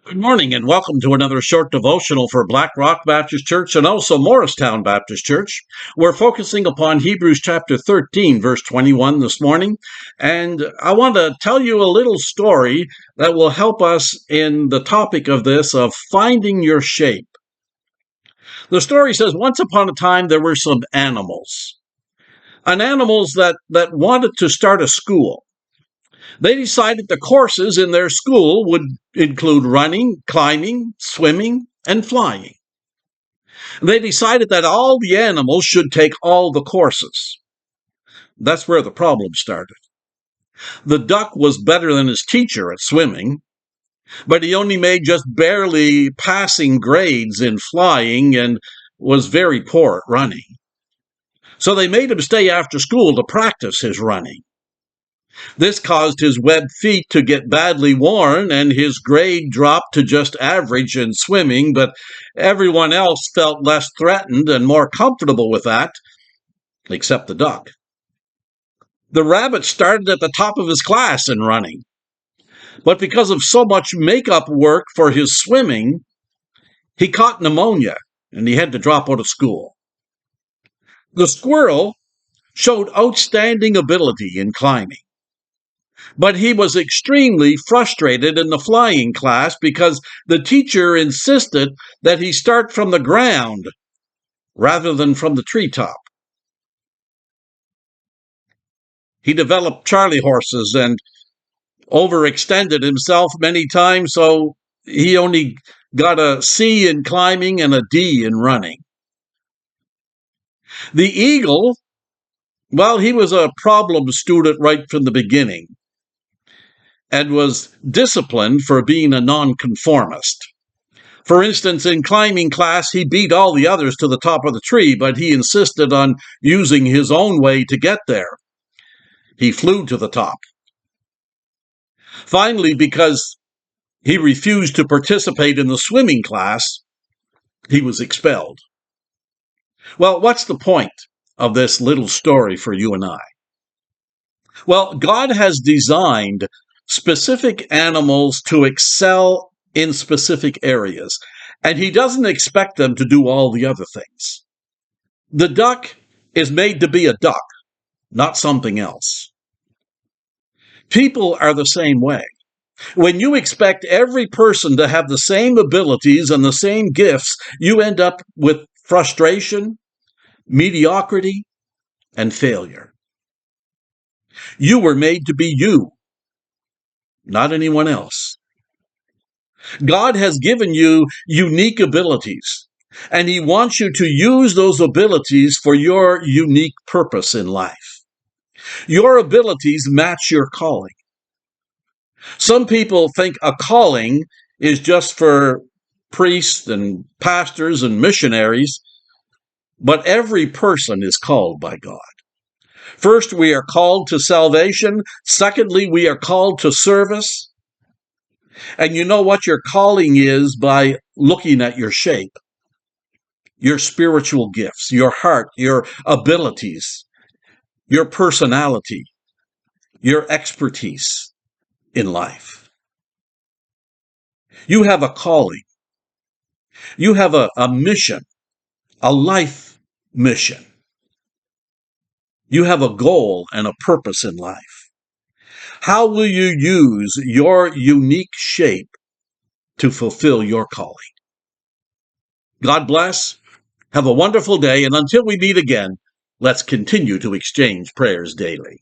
Good morning and welcome to another short devotional for Black Rock Baptist Church and also Morristown Baptist Church. We're focusing upon Hebrews chapter 13, verse 21 this morning. And I want to tell you a little story that will help us in the topic of this of finding your shape. The story says, once upon a time there were some animals, and animals that wanted to start a school. They decided the courses in their school would include running, climbing, swimming, and flying. They decided that all the animals should take all the courses. That's where the problem started. The duck was better than his teacher at swimming, but he only made just barely passing grades in flying and was very poor at running. So they made him stay after school to practice his running. This caused his webbed feet to get badly worn and his grade dropped to just average in swimming, but everyone else felt less threatened and more comfortable with that, except the duck. The rabbit started at the top of his class in running, but because of so much makeup work for his swimming, he caught pneumonia and he had to drop out of school. The squirrel showed outstanding ability in climbing, but he was extremely frustrated in the flying class because the teacher insisted that he start from the ground rather than from the treetop. He developed Charlie horses and overextended himself many times, so he only got a C in climbing and a D in running. The eagle, well, he was a problem student right from the beginning and was disciplined for being a nonconformist. For instance, in climbing class, he beat all the others to the top of the tree, but he insisted on using his own way to get there. He flew to the top. Finally, because he refused to participate in the swimming class, he was expelled. Well, what's the point of this little story for you and I? Well, God has designed specific animals to excel in specific areas, and he doesn't expect them to do all the other things. The duck is made to be a duck, not something else. People are the same way. When you expect every person to have the same abilities and the same gifts, you end up with frustration, mediocrity, and failure. You were made to be you, not anyone else. God has given you unique abilities, and he wants you to use those abilities for your unique purpose in life. Your abilities match your calling. Some people think a calling is just for priests and pastors and missionaries, but every person is called by God. First, we are called to salvation. Secondly, we are called to service. And you know what your calling is by looking at your shape, your spiritual gifts, your heart, your abilities, your personality, your expertise in life. You have a calling. You have a mission, a life mission. You have a goal and a purpose in life. How will you use your unique shape to fulfill your calling? God bless. Have a wonderful day, and until we meet again, let's continue to exchange prayers daily.